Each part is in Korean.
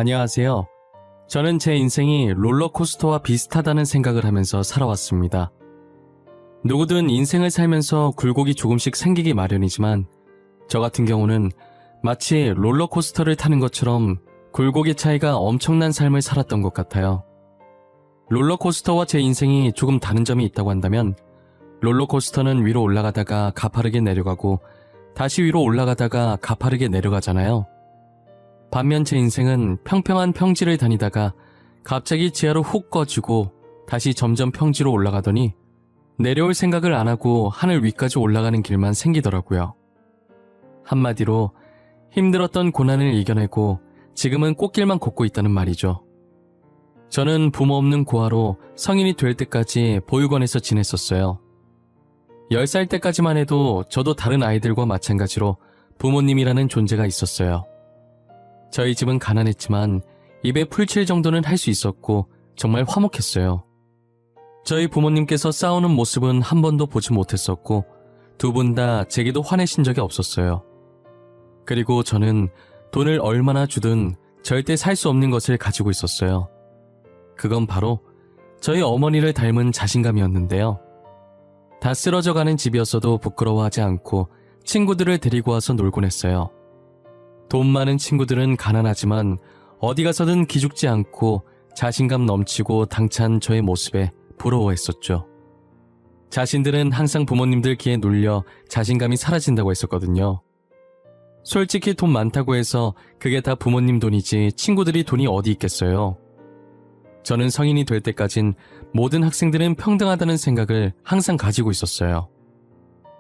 안녕하세요. 저는 제 인생이 롤러코스터와 비슷하다는 생각을 하면서 살아왔습니다. 누구든 인생을 살면서 굴곡이 조금씩 생기기 마련이지만 저 같은 경우는 마치 롤러코스터를 타는 것처럼 굴곡의 차이가 엄청난 삶을 살았던 것 같아요. 롤러코스터와 제 인생이 조금 다른 점이 있다고 한다면 롤러코스터는 위로 올라가다가 가파르게 내려가고 다시 위로 올라가다가 가파르게 내려가잖아요. 반면 제 인생은 평평한 평지를 다니다가 갑자기 지하로 훅 꺼지고 다시 점점 평지로 올라가더니 내려올 생각을 안 하고 하늘 위까지 올라가는 길만 생기더라고요. 한마디로 힘들었던 고난을 이겨내고 지금은 꽃길만 걷고 있다는 말이죠. 저는 부모 없는 고아로 성인이 될 때까지 보육원에서 지냈었어요. 10살 때까지만 해도 저도 다른 아이들과 마찬가지로 부모님이라는 존재가 있었어요. 저희 집은 가난했지만 입에 풀칠 정도는 할 수 있었고 정말 화목했어요. 저희 부모님께서 싸우는 모습은 한 번도 보지 못했었고 두 분 다 제게도 화내신 적이 없었어요. 그리고 저는 돈을 얼마나 주든 절대 살 수 없는 것을 가지고 있었어요. 그건 바로 저희 어머니를 닮은 자신감이었는데요. 다 쓰러져가는 집이었어도 부끄러워하지 않고 친구들을 데리고 와서 놀곤 했어요. 돈 많은 친구들은 가난하지만 어디 가서든 기죽지 않고 자신감 넘치고 당찬 저의 모습에 부러워했었죠. 자신들은 항상 부모님들 기에 눌려 자신감이 사라진다고 했었거든요. 솔직히 돈 많다고 해서 그게 다 부모님 돈이지 친구들이 돈이 어디 있겠어요. 저는 성인이 될 때까진 모든 학생들은 평등하다는 생각을 항상 가지고 있었어요.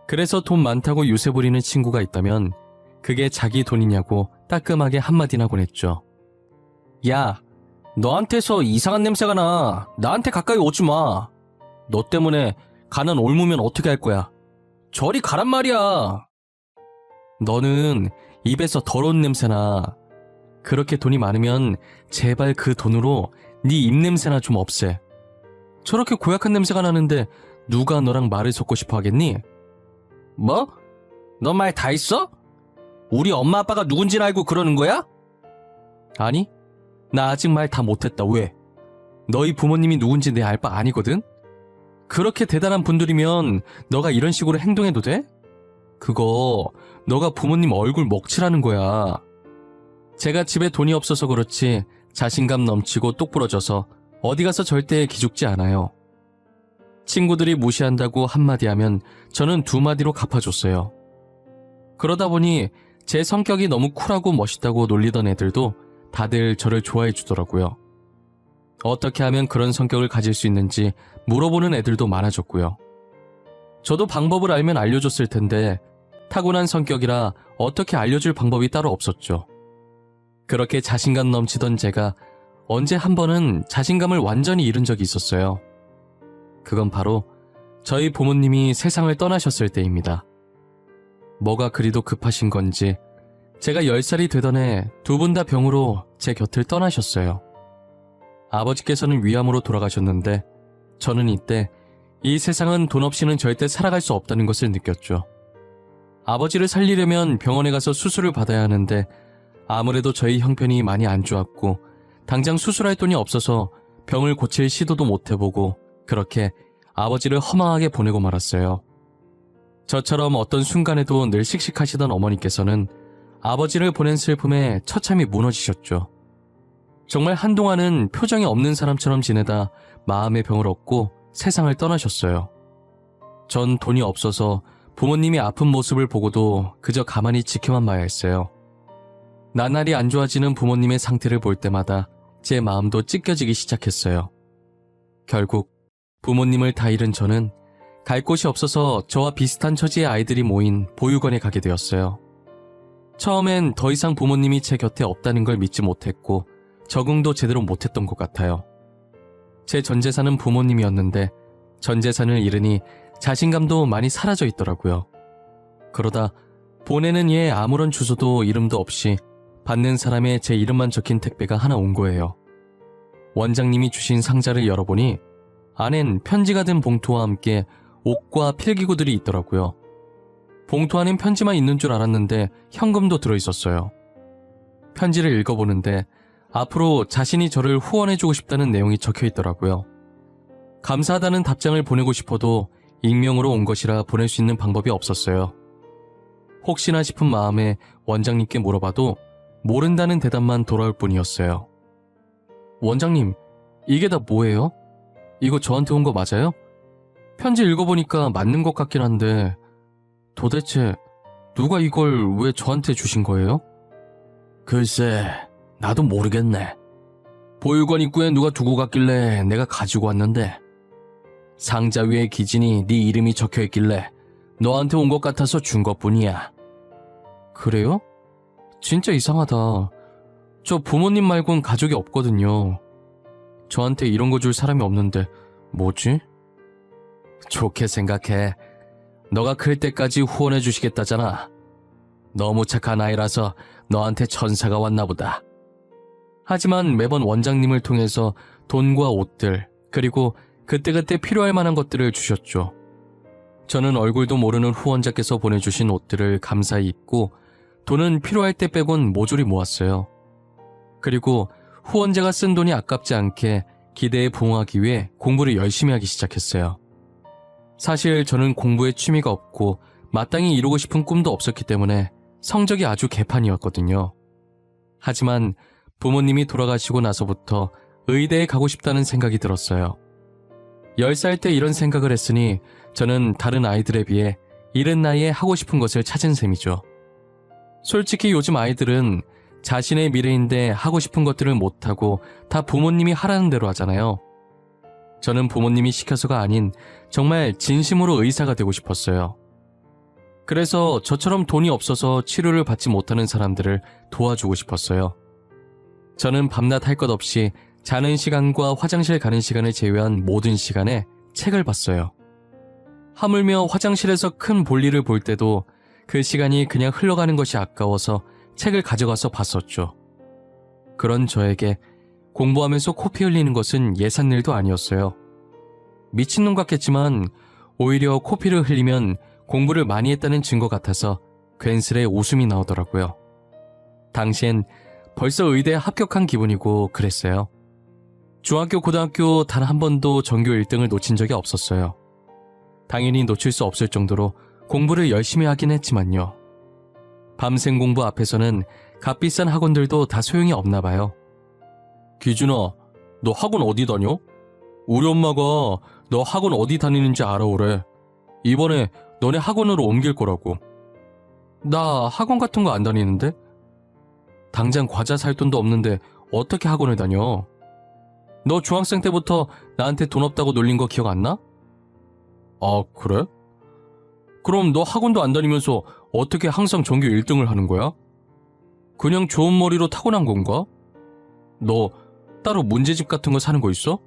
그래서 돈 많다고 유세 부리는 친구가 있다면 그게 자기 돈이냐고 따끔하게 한마디나 보냈죠. 야, 너한테서 이상한 냄새가 나. 나한테 가까이 오지 마. 너 때문에 가난 옮으면 어떻게 할 거야? 저리 가란 말이야. 너는 입에서 더러운 냄새나. 그렇게 돈이 많으면 제발 그 돈으로 네 입냄새나 좀 없애. 저렇게 고약한 냄새가 나는데 누가 너랑 말을 섞고 싶어 하겠니? 뭐? 너 말 다 했어? 우리 엄마 아빠가 누군지는 알고 그러는 거야? 아니, 나 아직 말 다 못했다. 왜? 너희 부모님이 누군지 내 알 바 아니거든? 그렇게 대단한 분들이면 너가 이런 식으로 행동해도 돼? 그거 너가 부모님 얼굴 먹칠하는 거야. 제가 집에 돈이 없어서 그렇지 자신감 넘치고 똑부러져서 어디 가서 절대 기죽지 않아요. 친구들이 무시한다고 한마디 하면 저는 두 마디로 갚아줬어요. 그러다 보니 제 성격이 너무 쿨하고 멋있다고 놀리던 애들도 다들 저를 좋아해 주더라고요. 어떻게 하면 그런 성격을 가질 수 있는지 물어보는 애들도 많아졌고요. 저도 방법을 알면 알려줬을 텐데 타고난 성격이라 어떻게 알려줄 방법이 따로 없었죠. 그렇게 자신감 넘치던 제가 언제 한 번은 자신감을 완전히 잃은 적이 있었어요. 그건 바로 저희 부모님이 세상을 떠나셨을 때입니다. 뭐가 그리도 급하신 건지 제가 10살이 되던 해 두 분 다 병으로 제 곁을 떠나셨어요. 아버지께서는 위암으로 돌아가셨는데 저는 이때 이 세상은 돈 없이는 절대 살아갈 수 없다는 것을 느꼈죠. 아버지를 살리려면 병원에 가서 수술을 받아야 하는데 아무래도 저희 형편이 많이 안 좋았고 당장 수술할 돈이 없어서 병을 고칠 시도도 못 해보고 그렇게 아버지를 허망하게 보내고 말았어요. 저처럼 어떤 순간에도 늘 씩씩하시던 어머니께서는 아버지를 보낸 슬픔에 처참히 무너지셨죠. 정말 한동안은 표정이 없는 사람처럼 지내다 마음의 병을 얻고 세상을 떠나셨어요. 전 돈이 없어서 부모님이 아픈 모습을 보고도 그저 가만히 지켜만 봐야 했어요. 나날이 안 좋아지는 부모님의 상태를 볼 때마다 제 마음도 찢겨지기 시작했어요. 결국 부모님을 다 잃은 저는 갈 곳이 없어서 저와 비슷한 처지의 아이들이 모인 보육원에 가게 되었어요. 처음엔 더 이상 부모님이 제 곁에 없다는 걸 믿지 못했고 적응도 제대로 못했던 것 같아요. 제 전 재산은 부모님이었는데 전 재산을 잃으니 자신감도 많이 사라져 있더라고요. 그러다 보내는 이에 아무런 주소도 이름도 없이 받는 사람의 제 이름만 적힌 택배가 하나 온 거예요. 원장님이 주신 상자를 열어보니 안엔 편지가 든 봉투와 함께 옷과 필기구들이 있더라고요. 봉투 안엔 편지만 있는 줄 알았는데 현금도 들어있었어요. 편지를 읽어보는데 앞으로 자신이 저를 후원해주고 싶다는 내용이 적혀 있더라고요. 감사하다는 답장을 보내고 싶어도 익명으로 온 것이라 보낼 수 있는 방법이 없었어요. 혹시나 싶은 마음에 원장님께 물어봐도 모른다는 대답만 돌아올 뿐이었어요. 원장님, 이게 다 뭐예요? 이거 저한테 온 거 맞아요? 편지 읽어보니까 맞는 것 같긴 한데 도대체 누가 이걸 왜 저한테 주신 거예요? 글쎄, 나도 모르겠네. 보육원 입구에 누가 두고 갔길래 내가 가지고 왔는데 상자 위에 기진이 네 이름이 적혀있길래 너한테 온 것 같아서 준 것뿐이야. 그래요? 진짜 이상하다. 저 부모님 말곤 가족이 없거든요. 저한테 이런 거 줄 사람이 없는데 뭐지? 좋게 생각해. 너가 클 때까지 후원해 주시겠다잖아. 너무 착한 아이라서 너한테 천사가 왔나 보다. 하지만 매번 원장님을 통해서 돈과 옷들, 그리고 그때그때 필요할 만한 것들을 주셨죠. 저는 얼굴도 모르는 후원자께서 보내주신 옷들을 감사히 입고 돈은 필요할 때 빼곤 모조리 모았어요. 그리고 후원자가 쓴 돈이 아깝지 않게 기대에 부응하기 위해 공부를 열심히 하기 시작했어요. 사실 저는 공부에 취미가 없고 마땅히 이루고 싶은 꿈도 없었기 때문에 성적이 아주 개판이었거든요. 하지만 부모님이 돌아가시고 나서부터 의대에 가고 싶다는 생각이 들었어요. 10살 때 이런 생각을 했으니 저는 다른 아이들에 비해 이른 나이에 하고 싶은 것을 찾은 셈이죠. 솔직히 요즘 아이들은 자신의 미래인데 하고 싶은 것들을 못하고 다 부모님이 하라는 대로 하잖아요. 저는 부모님이 시켜서가 아닌 정말 진심으로 의사가 되고 싶었어요. 그래서 저처럼 돈이 없어서 치료를 받지 못하는 사람들을 도와주고 싶었어요. 저는 밤낮 할 것 없이 자는 시간과 화장실 가는 시간을 제외한 모든 시간에 책을 봤어요. 하물며 화장실에서 큰 볼일을 볼 때도 그 시간이 그냥 흘러가는 것이 아까워서 책을 가져가서 봤었죠. 그런 저에게 공부하면서 코피 흘리는 것은 예산일도 아니었어요. 미친놈 같겠지만 오히려 코피를 흘리면 공부를 많이 했다는 증거 같아서 괜스레 웃음이 나오더라고요. 당시엔 벌써 의대에 합격한 기분이고 그랬어요. 중학교, 고등학교 단 한 번도 전교 1등을 놓친 적이 없었어요. 당연히 놓칠 수 없을 정도로 공부를 열심히 하긴 했지만요. 밤샘 공부 앞에서는 값비싼 학원들도 다 소용이 없나 봐요. 기준아, 너 학원 어디 다녀? 우리 엄마가 너 학원 어디 다니는지 알아오래. 이번에 너네 학원으로 옮길 거라고. 나 학원 같은 거 안 다니는데? 당장 과자 살 돈도 없는데 어떻게 학원을 다녀? 너 중학생 때부터 나한테 돈 없다고 놀린 거 기억 안 나? 아, 그래? 그럼 너 학원도 안 다니면서 어떻게 항상 전교 1등을 하는 거야? 그냥 좋은 머리로 타고난 건가? 너 따로 문제집 같은 거 사는 거 있어?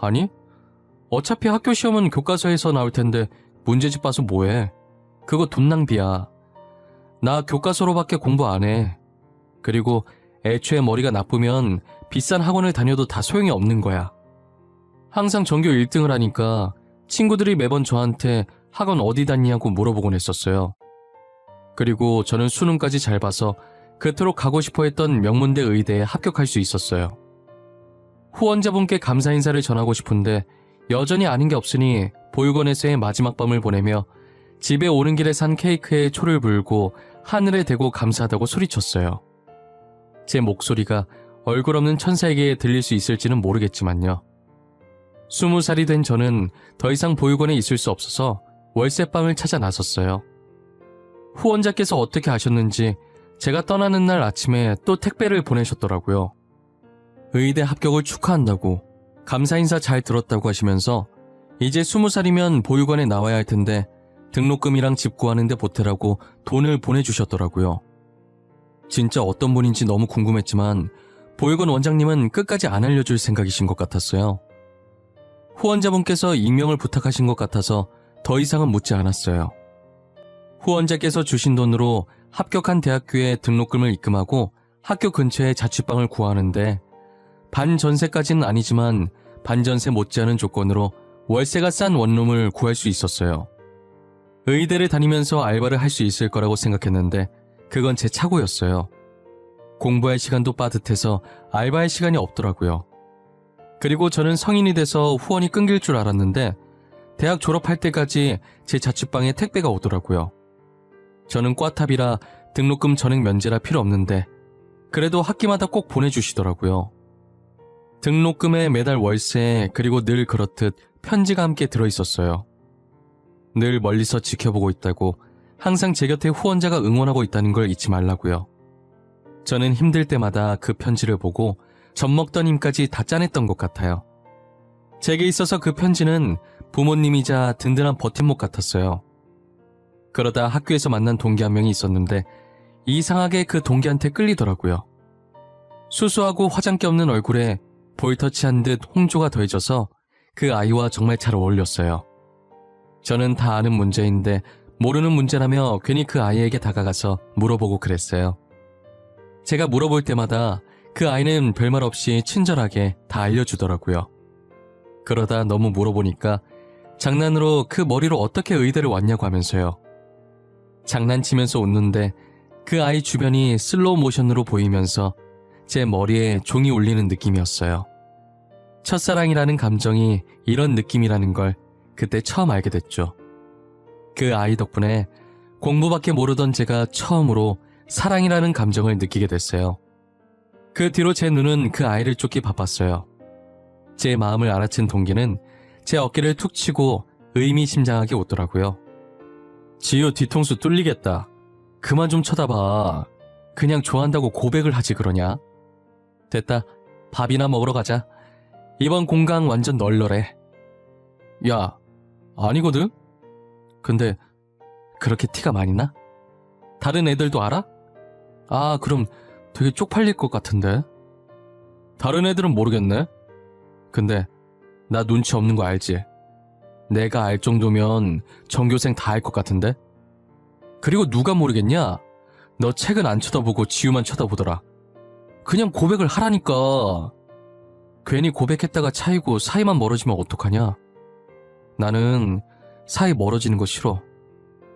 아니, 어차피 학교 시험은 교과서에서 나올 텐데 문제집 봐서 뭐해? 그거 돈 낭비야. 나 교과서로밖에 공부 안 해. 그리고 애초에 머리가 나쁘면 비싼 학원을 다녀도 다 소용이 없는 거야. 항상 전교 1등을 하니까 친구들이 매번 저한테 학원 어디 다니냐고 물어보곤 했었어요. 그리고 저는 수능까지 잘 봐서 그토록 가고 싶어 했던 명문대 의대에 합격할 수 있었어요. 후원자분께 감사 인사를 전하고 싶은데 여전히 아는 게 없으니 보육원에서의 마지막 밤을 보내며 집에 오는 길에 산 케이크에 초를 불고 하늘에 대고 감사하다고 소리쳤어요. 제 목소리가 얼굴 없는 천사에게 들릴 수 있을지는 모르겠지만요. 20살이 된 저는 더 이상 보육원에 있을 수 없어서 월세방을 찾아 나섰어요. 후원자께서 어떻게 아셨는지 제가 떠나는 날 아침에 또 택배를 보내셨더라고요. 의대 합격을 축하한다고, 감사 인사 잘 들었다고 하시면서 이제 20살이면 보육원에 나와야 할 텐데 등록금이랑 집 구하는데 보태라고 돈을 보내주셨더라고요. 진짜 어떤 분인지 너무 궁금했지만 보육원 원장님은 끝까지 안 알려줄 생각이신 것 같았어요. 후원자분께서 익명을 부탁하신 것 같아서 더 이상은 묻지 않았어요. 후원자께서 주신 돈으로 합격한 대학교에 등록금을 입금하고 학교 근처에 자취방을 구하는데 반전세까지는 아니지만 반전세 못지않은 조건으로 월세가 싼 원룸을 구할 수 있었어요. 의대를 다니면서 알바를 할 수 있을 거라고 생각했는데 그건 제 착오였어요. 공부할 시간도 빠듯해서 알바할 시간이 없더라고요. 그리고 저는 성인이 돼서 후원이 끊길 줄 알았는데 대학 졸업할 때까지 제 자취방에 택배가 오더라고요. 저는 꽈탑이라 등록금 전액 면제라 필요 없는데 그래도 학기마다 꼭 보내주시더라고요. 등록금에 매달 월세 그리고 늘 그렇듯 편지가 함께 들어있었어요. 늘 멀리서 지켜보고 있다고 항상 제 곁에 후원자가 응원하고 있다는 걸 잊지 말라고요. 저는 힘들 때마다 그 편지를 보고 젖먹던 힘까지 다 짜냈던 것 같아요. 제게 있어서 그 편지는 부모님이자 든든한 버팀목 같았어요. 그러다 학교에서 만난 동기 한 명이 있었는데 이상하게 그 동기한테 끌리더라고요. 수수하고 화장기 없는 얼굴에 볼터치한 듯 홍조가 더해져서 그 아이와 정말 잘 어울렸어요. 저는 다 아는 문제인데 모르는 문제라며 괜히 그 아이에게 다가가서 물어보고 그랬어요. 제가 물어볼 때마다 그 아이는 별말 없이 친절하게 다 알려주더라고요. 그러다 너무 물어보니까 장난으로 그 머리로 어떻게 의대를 왔냐고 하면서요. 장난치면서 웃는데 그 아이 주변이 슬로우 모션으로 보이면서 제 머리에 종이 울리는 느낌이었어요. 첫사랑이라는 감정이 이런 느낌이라는 걸 그때 처음 알게 됐죠. 그 아이 덕분에 공부밖에 모르던 제가 처음으로 사랑이라는 감정을 느끼게 됐어요. 그 뒤로 제 눈은 그 아이를 쫓기 바빴어요. 제 마음을 알아챈 동기는 제 어깨를 툭 치고 의미심장하게 웃더라고요. 지효 뒤통수 뚫리겠다. 그만 좀 쳐다봐. 그냥 좋아한다고 고백을 하지 그러냐? 됐다. 밥이나 먹으러 가자. 이번 공강 완전 널널해. 야, 아니거든? 근데 그렇게 티가 많이 나? 다른 애들도 알아? 아, 그럼 되게 쪽팔릴 것 같은데? 다른 애들은 모르겠네? 근데 나 눈치 없는 거 알지? 내가 알 정도면 전교생 다 알 것 같은데? 그리고 누가 모르겠냐? 너 책은 안 쳐다보고 지우만 쳐다보더라. 그냥 고백을 하라니까. 괜히 고백했다가 차이고 사이만 멀어지면 어떡하냐? 나는 사이 멀어지는 거 싫어.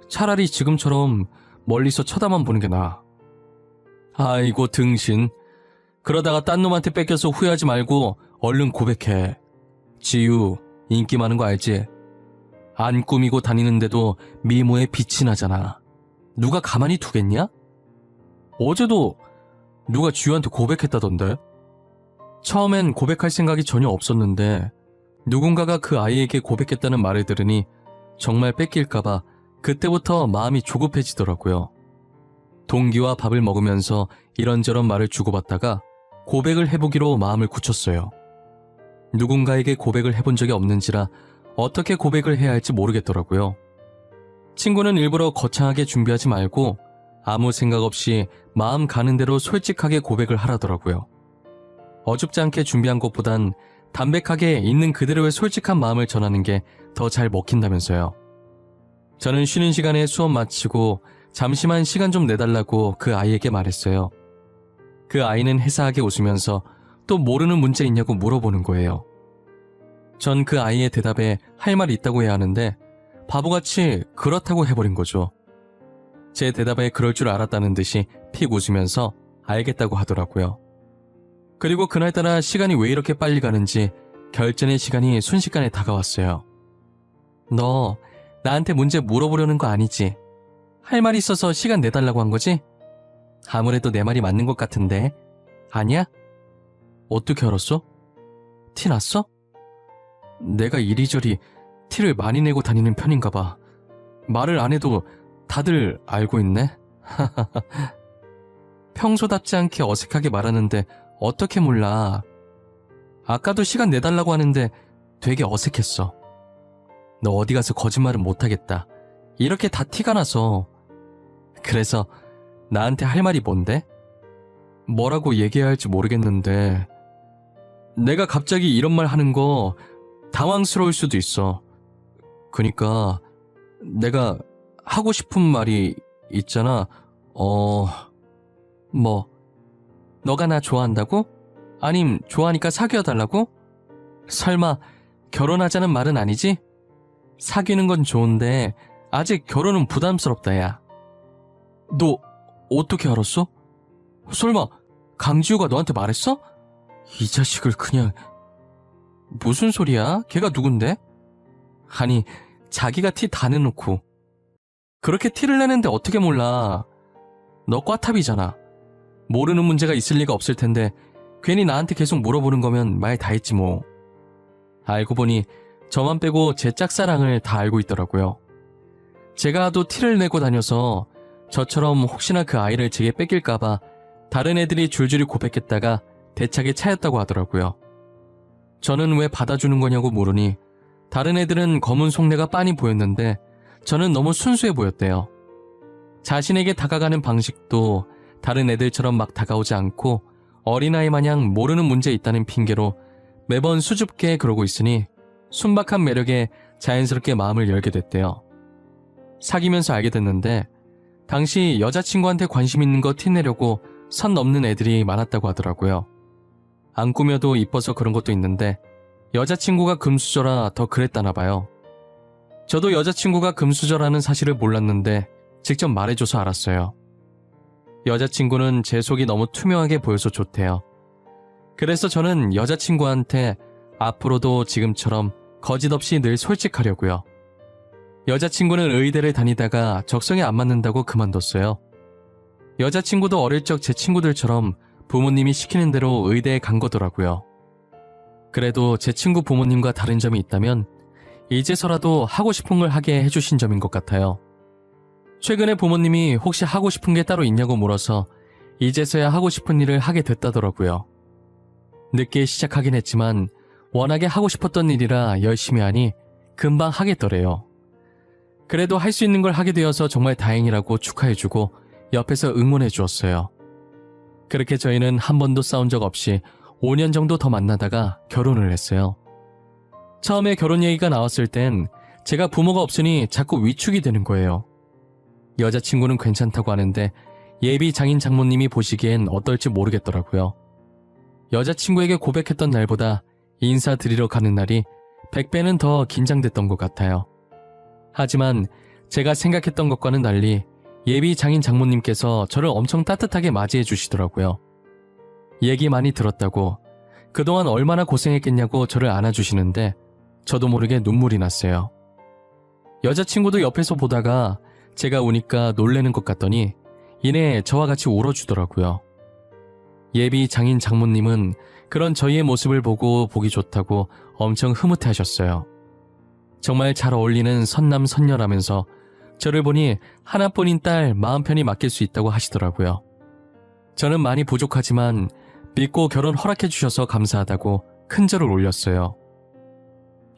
차라리 지금처럼 멀리서 쳐다만 보는 게 나아. 아이고 등신. 그러다가 딴 놈한테 뺏겨서 후회하지 말고 얼른 고백해. 지유 인기 많은 거 알지? 안 꾸미고 다니는데도 미모에 빛이 나잖아. 누가 가만히 두겠냐? 어제도 누가 지유한테 고백했다던데? 처음엔 고백할 생각이 전혀 없었는데 누군가가 그 아이에게 고백했다는 말을 들으니 정말 뺏길까봐 그때부터 마음이 조급해지더라고요. 동기와 밥을 먹으면서 이런저런 말을 주고받다가 고백을 해보기로 마음을 굳혔어요. 누군가에게 고백을 해본 적이 없는지라 어떻게 고백을 해야 할지 모르겠더라고요. 친구는 일부러 거창하게 준비하지 말고 아무 생각 없이 마음 가는 대로 솔직하게 고백을 하라더라고요. 어줍지 않게 준비한 것보단 담백하게 있는 그대로의 솔직한 마음을 전하는 게 더 잘 먹힌다면서요. 저는 쉬는 시간에 수업 마치고 잠시만 시간 좀 내달라고 그 아이에게 말했어요. 그 아이는 해사하게 웃으면서 또 모르는 문제 있냐고 물어보는 거예요. 전 그 아이의 대답에 할 말이 있다고 해야 하는데 바보같이 그렇다고 해버린 거죠. 제 대답에 그럴 줄 알았다는 듯이 픽 웃으면서 알겠다고 하더라고요. 그리고 그날따라 시간이 왜 이렇게 빨리 가는지 결전의 시간이 순식간에 다가왔어요. 너 나한테 문제 물어보려는 거 아니지? 할 말이 있어서 시간 내달라고 한 거지? 아무래도 내 말이 맞는 것 같은데. 아니야? 어떻게 알았어? 티 났어? 내가 이리저리 티를 많이 내고 다니는 편인가 봐. 말을 안 해도 다들 알고 있네? 평소답지 않게 어색하게 말하는데 어떻게 몰라. 아까도 시간 내달라고 하는데 되게 어색했어. 너 어디 가서 거짓말은 못하겠다. 이렇게 다 티가 나서. 그래서 나한테 할 말이 뭔데? 뭐라고 얘기해야 할지 모르겠는데 내가 갑자기 이런 말 하는 거 당황스러울 수도 있어. 그니까 내가 하고 싶은 말이 있잖아. 뭐 너가 나 좋아한다고? 아님 좋아하니까 사귀어달라고? 설마 결혼하자는 말은 아니지? 사귀는 건 좋은데 아직 결혼은 부담스럽다 야. 너 어떻게 알았어? 설마 강지우가 너한테 말했어? 이 자식을 그냥... 무슨 소리야? 걔가 누군데? 아니, 자기가 티 다 내놓고. 그렇게 티를 내는데 어떻게 몰라. 너 꽈탑이잖아. 모르는 문제가 있을 리가 없을 텐데 괜히 나한테 계속 물어보는 거면 말 다 했지 뭐. 알고 보니 저만 빼고 제 짝사랑을 다 알고 있더라고요. 제가 하도 티를 내고 다녀서 저처럼 혹시나 그 아이를 제게 뺏길까봐 다른 애들이 줄줄이 고백했다가 대차게 차였다고 하더라고요. 저는 왜 받아주는 거냐고 물으니 다른 애들은 검은 속내가 빤히 보였는데 저는 너무 순수해 보였대요. 자신에게 다가가는 방식도 다른 애들처럼 막 다가오지 않고 어린아이 마냥 모르는 문제 있다는 핑계로 매번 수줍게 그러고 있으니 순박한 매력에 자연스럽게 마음을 열게 됐대요. 사귀면서 알게 됐는데 당시 여자친구한테 관심 있는 거 티내려고 선 넘는 애들이 많았다고 하더라고요. 안 꾸며도 이뻐서 그런 것도 있는데 여자친구가 금수저라 더 그랬다나 봐요. 저도 여자친구가 금수저라는 사실을 몰랐는데 직접 말해줘서 알았어요. 여자친구는 제 속이 너무 투명하게 보여서 좋대요. 그래서 저는 여자친구한테 앞으로도 지금처럼 거짓없이 늘 솔직하려고요. 여자친구는 의대를 다니다가 적성에 안 맞는다고 그만뒀어요. 여자친구도 어릴 적 제 친구들처럼 부모님이 시키는 대로 의대에 간 거더라고요. 그래도 제 친구 부모님과 다른 점이 있다면 이제서라도 하고 싶은 걸 하게 해주신 점인 것 같아요. 최근에 부모님이 혹시 하고 싶은 게 따로 있냐고 물어서 이제서야 하고 싶은 일을 하게 됐다더라고요. 늦게 시작하긴 했지만 워낙에 하고 싶었던 일이라 열심히 하니 금방 하겠더래요. 그래도 할 수 있는 걸 하게 되어서 정말 다행이라고 축하해주고 옆에서 응원해 주었어요. 그렇게 저희는 한 번도 싸운 적 없이 5년 정도 더 만나다가 결혼을 했어요. 처음에 결혼 얘기가 나왔을 땐 제가 부모가 없으니 자꾸 위축이 되는 거예요. 여자친구는 괜찮다고 하는데 예비 장인 장모님이 보시기엔 어떨지 모르겠더라고요. 여자친구에게 고백했던 날보다 인사드리러 가는 날이 100배는 더 긴장됐던 것 같아요. 하지만 제가 생각했던 것과는 달리 예비 장인 장모님께서 저를 엄청 따뜻하게 맞이해 주시더라고요. 얘기 많이 들었다고, 그동안 얼마나 고생했겠냐고 저를 안아주시는데 저도 모르게 눈물이 났어요. 여자친구도 옆에서 보다가 제가 우니까 놀래는 것 같더니 이내 저와 같이 울어주더라고요. 예비 장인 장모님은 그런 저희의 모습을 보고 보기 좋다고 엄청 흐뭇해하셨어요. 정말 잘 어울리는 선남선녀라면서 저를 보니 하나뿐인 딸 마음 편히 맡길 수 있다고 하시더라고요. 저는 많이 부족하지만 믿고 결혼 허락해 주셔서 감사하다고 큰절을 올렸어요.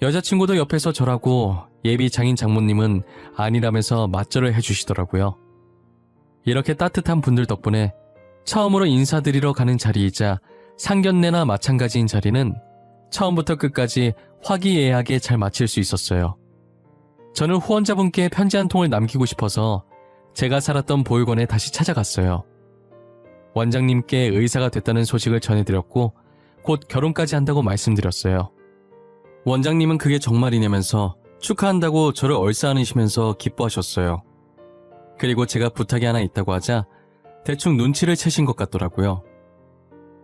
여자친구도 옆에서 저라고 예비 장인 장모님은 아니라면서 맞절을 해주시더라고요. 이렇게 따뜻한 분들 덕분에 처음으로 인사드리러 가는 자리이자 상견례나 마찬가지인 자리는 처음부터 끝까지 화기애애하게 잘 마칠 수 있었어요. 저는 후원자분께 편지 한 통을 남기고 싶어서 제가 살았던 보육원에 다시 찾아갔어요. 원장님께 의사가 됐다는 소식을 전해드렸고 곧 결혼까지 한다고 말씀드렸어요. 원장님은 그게 정말이냐면서 축하한다고 저를 얼싸안으시면서 기뻐하셨어요. 그리고 제가 부탁이 하나 있다고 하자 대충 눈치를 채신 것 같더라고요.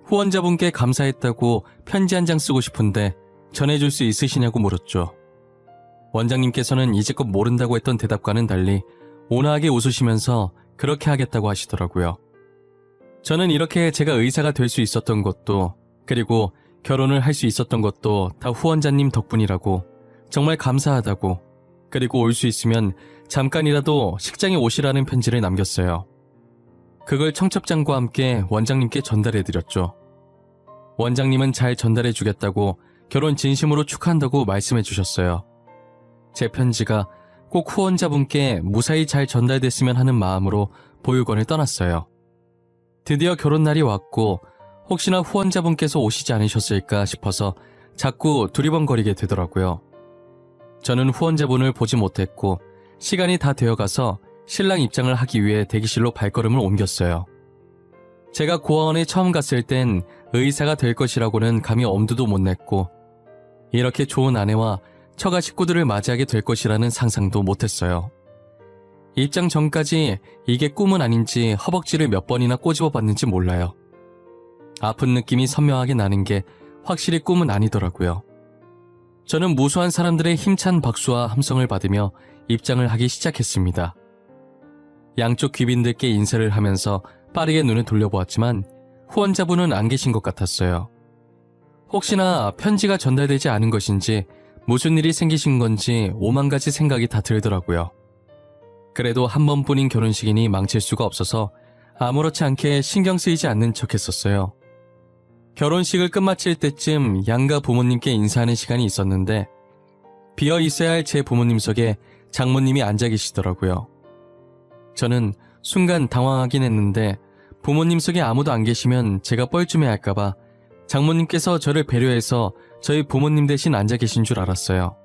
후원자분께 감사했다고 편지 한 장 쓰고 싶은데 전해줄 수 있으시냐고 물었죠. 원장님께서는 이제껏 모른다고 했던 대답과는 달리 온화하게 웃으시면서 그렇게 하겠다고 하시더라고요. 저는 이렇게 제가 의사가 될 수 있었던 것도, 그리고 결혼을 할 수 있었던 것도 다 후원자님 덕분이라고, 정말 감사하다고, 그리고 올 수 있으면 잠깐이라도 식장에 오시라는 편지를 남겼어요. 그걸 청첩장과 함께 원장님께 전달해드렸죠. 원장님은 잘 전달해주겠다고 결혼 진심으로 축하한다고 말씀해주셨어요. 제 편지가 꼭 후원자분께 무사히 잘 전달됐으면 하는 마음으로 보육원을 떠났어요. 드디어 결혼날이 왔고 혹시나 후원자분께서 오시지 않으셨을까 싶어서 자꾸 두리번거리게 되더라고요. 저는 후원자분을 보지 못했고 시간이 다 되어가서 신랑 입장을 하기 위해 대기실로 발걸음을 옮겼어요. 제가 고아원에 처음 갔을 땐 의사가 될 것이라고는 감히 엄두도 못 냈고 이렇게 좋은 아내와 처가 식구들을 맞이하게 될 것이라는 상상도 못했어요. 입장 전까지 이게 꿈은 아닌지 허벅지를 몇 번이나 꼬집어 봤는지 몰라요. 아픈 느낌이 선명하게 나는 게 확실히 꿈은 아니더라고요. 저는 무수한 사람들의 힘찬 박수와 함성을 받으며 입장을 하기 시작했습니다. 양쪽 귀빈들께 인사를 하면서 빠르게 눈을 돌려보았지만 후원자분은 안 계신 것 같았어요. 혹시나 편지가 전달되지 않은 것인지 무슨 일이 생기신 건지 5만 가지 생각이 다 들더라고요. 그래도 한 번뿐인 결혼식이니 망칠 수가 없어서 아무렇지 않게 신경 쓰이지 않는 척 했었어요. 결혼식을 끝마칠 때쯤 양가 부모님께 인사하는 시간이 있었는데 비어 있어야 할 제 부모님 속에 장모님이 앉아 계시더라고요. 저는 순간 당황하긴 했는데 부모님 속에 아무도 안 계시면 제가 뻘쭘해 할까봐 장모님께서 저를 배려해서 저희 부모님 대신 앉아 계신 줄 알았어요.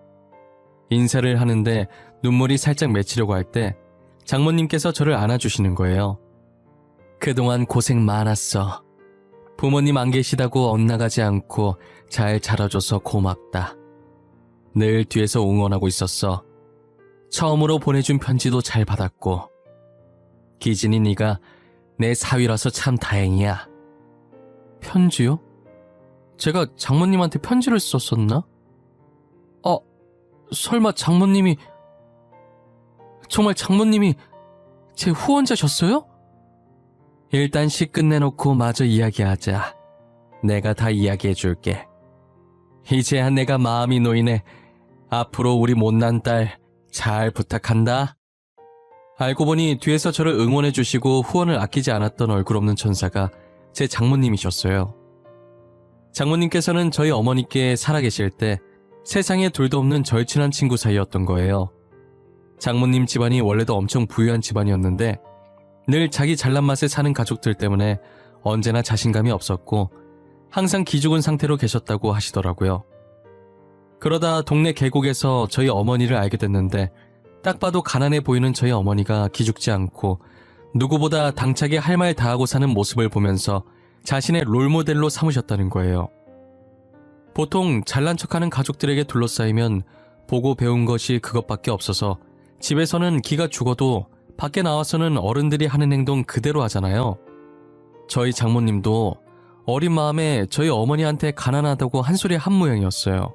인사를 하는데 눈물이 살짝 맺히려고 할 때 장모님께서 저를 안아주시는 거예요. 그동안 고생 많았어. 부모님 안 계시다고 엇나가지 않고 잘 자라줘서 고맙다. 늘 뒤에서 응원하고 있었어. 처음으로 보내준 편지도 잘 받았고. 기진이 네가 내 사위라서 참 다행이야. 편지요? 제가 장모님한테 편지를 썼었나? 설마 장모님이... 정말 장모님이 제 후원자셨어요? 일단 시 끝내놓고 마저 이야기하자. 내가 다 이야기해줄게. 이제야 내가 마음이 놓이네. 앞으로 우리 못난 딸 잘 부탁한다. 알고 보니 뒤에서 저를 응원해주시고 후원을 아끼지 않았던 얼굴 없는 천사가 제 장모님이셨어요. 장모님께서는 저희 어머니께 살아계실 때 세상에 둘도 없는 절친한 친구 사이였던 거예요. 장모님 집안이 원래도 엄청 부유한 집안이었는데 늘 자기 잘난 맛에 사는 가족들 때문에 언제나 자신감이 없었고 항상 기죽은 상태로 계셨다고 하시더라고요. 그러다 동네 계곡에서 저희 어머니를 알게 됐는데 딱 봐도 가난해 보이는 저희 어머니가 기죽지 않고 누구보다 당차게 할 말 다하고 사는 모습을 보면서 자신의 롤모델로 삼으셨다는 거예요. 보통 잘난 척하는 가족들에게 둘러싸이면 보고 배운 것이 그것밖에 없어서 집에서는 기가 죽어도 밖에 나와서는 어른들이 하는 행동 그대로 하잖아요. 저희 장모님도 어린 마음에 저희 어머니한테 가난하다고 한 소리 한 모양이었어요.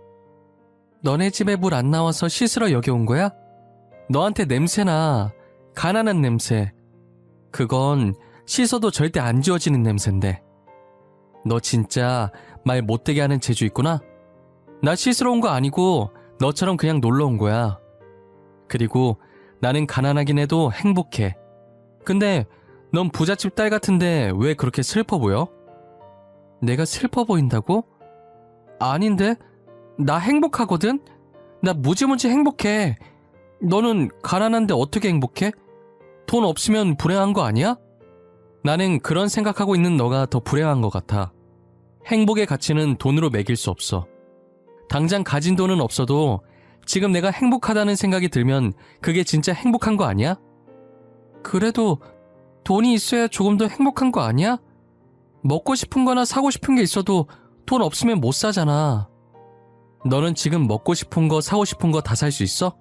너네 집에 물 안 나와서 씻으러 여기 온 거야? 너한테 냄새나. 가난한 냄새. 그건 씻어도 절대 안 지워지는 냄새인데. 너 진짜 말 못되게 하는 재주 있구나? 나 씻으러 온 거 아니고 너처럼 그냥 놀러 온 거야. 그리고 나는 가난하긴 해도 행복해. 근데 넌 부잣집 딸 같은데 왜 그렇게 슬퍼 보여? 내가 슬퍼 보인다고? 아닌데? 나 행복하거든? 나 무지무지 행복해. 너는 가난한데 어떻게 행복해? 돈 없으면 불행한 거 아니야? 나는 그런 생각하고 있는 너가 더 불행한 것 같아. 행복의 가치는 돈으로 매길 수 없어. 당장 가진 돈은 없어도 지금 내가 행복하다는 생각이 들면 그게 진짜 행복한 거 아니야? 그래도 돈이 있어야 조금 더 행복한 거 아니야? 먹고 싶은 거나 사고 싶은 게 있어도 돈 없으면 못 사잖아. 너는 지금 먹고 싶은 거 사고 싶은 거 다 살 수 있어?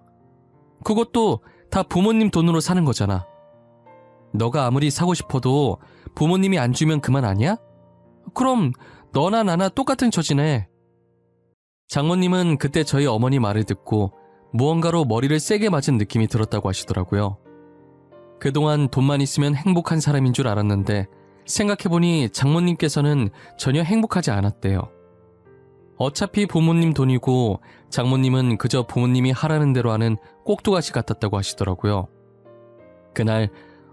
그것도 다 부모님 돈으로 사는 거잖아. 너가 아무리 사고 싶어도 부모님이 안 주면 그만 아니야? 그럼 너나 나나 똑같은 처지네. 장모님은 그때 저희 어머니 말을 듣고 무언가로 머리를 세게 맞은 느낌이 들었다고 하시더라고요. 그동안 돈만 있으면 행복한 사람인 줄 알았는데 생각해보니 장모님께서는 전혀 행복하지 않았대요. 어차피 부모님 돈이고 장모님은 그저 부모님이 하라는 대로 하는 꼭두가시 같았다고 하시더라고요. 그날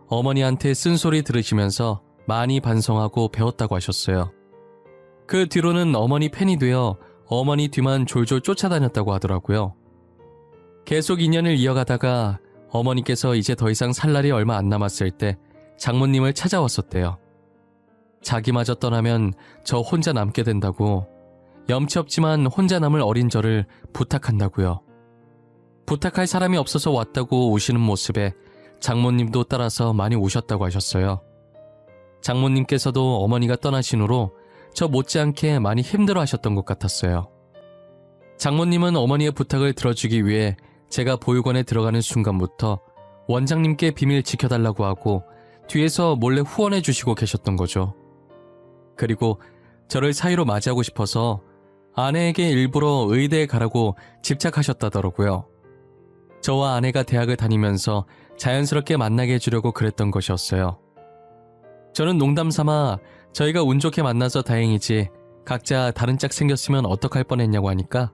어머니한테 쓴소리 들으시면서 많이 반성하고 배웠다고 하셨어요. 그 뒤로는 어머니 팬이 되어 어머니 뒤만 졸졸 쫓아다녔다고 하더라고요. 계속 인연을 이어가다가 어머니께서 이제 더 이상 살 날이 얼마 안 남았을 때 장모님을 찾아왔었대요. 자기마저 떠나면 저 혼자 남게 된다고, 염치 없지만 혼자 남을 어린 저를 부탁한다고요. 부탁할 사람이 없어서 왔다고 우시는 모습에 장모님도 따라서 많이 우셨다고 하셨어요. 장모님께서도 어머니가 떠나신 후로 저 못지않게 많이 힘들어 하셨던 것 같았어요. 장모님은 어머니의 부탁을 들어주기 위해 제가 보육원에 들어가는 순간부터 원장님께 비밀 지켜달라고 하고 뒤에서 몰래 후원해 주시고 계셨던 거죠. 그리고 저를 사위로 맞이하고 싶어서 아내에게 일부러 의대에 가라고 집착하셨다더라고요. 저와 아내가 대학을 다니면서 자연스럽게 만나게 해주려고 그랬던 것이었어요. 저는 농담 삼아 저희가 운 좋게 만나서 다행이지 각자 다른 짝 생겼으면 어떡할 뻔했냐고 하니까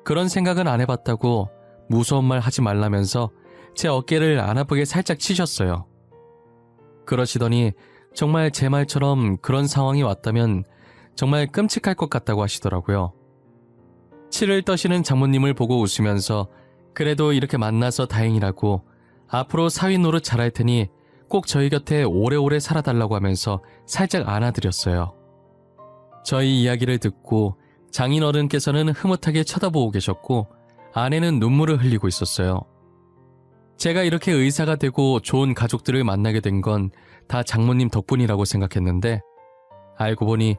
그런 생각은 안 해봤다고 무서운 말 하지 말라면서 제 어깨를 안 아프게 살짝 치셨어요. 그러시더니 정말 제 말처럼 그런 상황이 왔다면 정말 끔찍할 것 같다고 하시더라고요. 치를 떠시는 장모님을 보고 웃으면서 그래도 이렇게 만나서 다행이라고 앞으로 사위 노릇 잘할 테니 꼭 저희 곁에 오래오래 살아달라고 하면서 살짝 안아드렸어요. 저희 이야기를 듣고 장인어른께서는 흐뭇하게 쳐다보고 계셨고 아내는 눈물을 흘리고 있었어요. 제가 이렇게 의사가 되고 좋은 가족들을 만나게 된 건 다 장모님 덕분이라고 생각했는데 알고 보니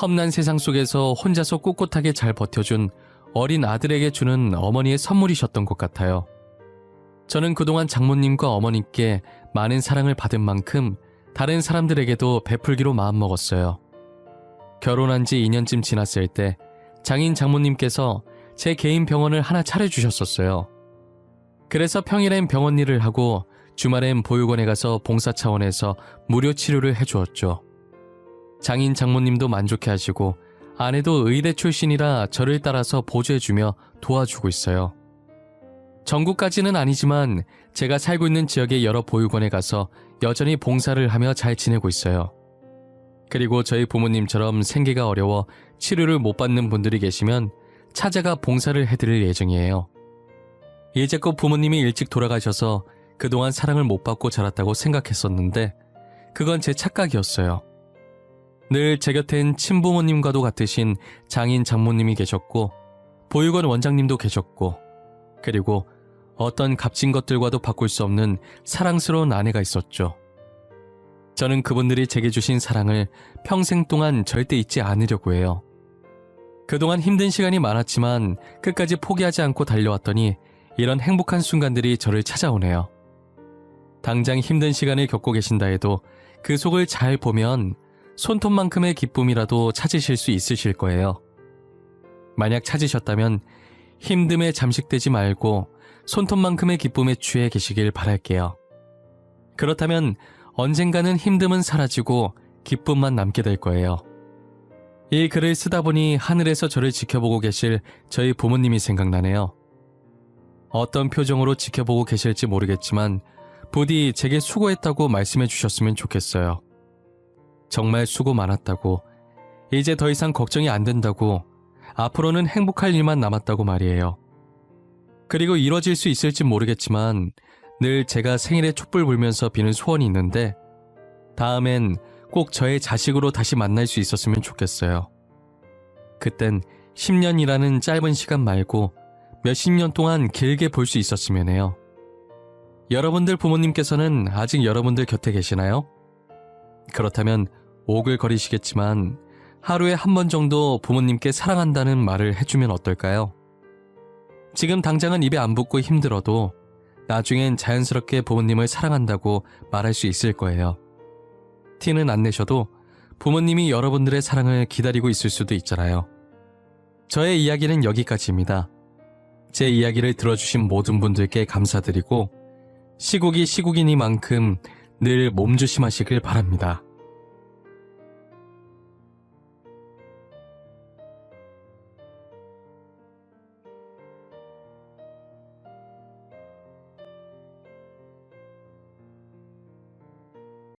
험난 세상 속에서 혼자서 꿋꿋하게 잘 버텨준 어린 아들에게 주는 어머니의 선물이셨던 것 같아요. 저는 그동안 장모님과 어머님께 많은 사랑을 받은 만큼 다른 사람들에게도 베풀기로 마음먹었어요. 결혼한 지 2년쯤 지났을 때 장인 장모님께서 제 개인 병원을 하나 차려주셨었어요. 그래서 평일엔 병원 일을 하고 주말엔 보육원에 가서 봉사 차원에서 무료 치료를 해주었죠. 장인 장모님도 만족해 하시고 아내도 의대 출신이라 저를 따라서 보조해주며 도와주고 있어요. 전국까지는 아니지만 제가 살고 있는 지역의 여러 보육원에 가서 여전히 봉사를 하며 잘 지내고 있어요. 그리고 저희 부모님처럼 생계가 어려워 치료를 못 받는 분들이 계시면 찾아가 봉사를 해드릴 예정이에요. 이제껏 부모님이 일찍 돌아가셔서 그동안 사랑을 못 받고 자랐다고 생각했었는데 그건 제 착각이었어요. 늘 제 곁엔 친부모님과도 같으신 장인 장모님이 계셨고 보육원 원장님도 계셨고 그리고 어떤 값진 것들과도 바꿀 수 없는 사랑스러운 아내가 있었죠. 저는 그분들이 제게 주신 사랑을 평생 동안 절대 잊지 않으려고 해요. 그동안 힘든 시간이 많았지만 끝까지 포기하지 않고 달려왔더니 이런 행복한 순간들이 저를 찾아오네요. 당장 힘든 시간을 겪고 계신다 해도 그 속을 잘 보면 손톱만큼의 기쁨이라도 찾으실 수 있으실 거예요. 만약 찾으셨다면 힘듦에 잠식되지 말고 손톱만큼의 기쁨에 취해 계시길 바랄게요. 그렇다면 언젠가는 힘듦은 사라지고 기쁨만 남게 될 거예요. 이 글을 쓰다 보니 하늘에서 저를 지켜보고 계실 저희 부모님이 생각나네요. 어떤 표정으로 지켜보고 계실지 모르겠지만 부디 제게 수고했다고 말씀해 주셨으면 좋겠어요. 정말 수고 많았다고, 이제 더 이상 걱정이 안 된다고, 앞으로는 행복할 일만 남았다고 말이에요. 그리고 이뤄질 수 있을지 모르겠지만 늘 제가 생일에 촛불 불면서 비는 소원이 있는데 다음엔 꼭 저의 자식으로 다시 만날 수 있었으면 좋겠어요. 그땐 10년이라는 짧은 시간 말고 몇십 년 동안 길게 볼 수 있었으면 해요. 여러분들 부모님께서는 아직 여러분들 곁에 계시나요? 그렇다면 오글거리시겠지만 하루에 한 번 정도 부모님께 사랑한다는 말을 해주면 어떨까요? 지금 당장은 입에 안 붙고 힘들어도 나중엔 자연스럽게 부모님을 사랑한다고 말할 수 있을 거예요. 티는 안 내셔도 부모님이 여러분들의 사랑을 기다리고 있을 수도 있잖아요. 저의 이야기는 여기까지입니다. 제 이야기를 들어주신 모든 분들께 감사드리고 시국이 시국이니만큼 늘 몸조심하시길 바랍니다.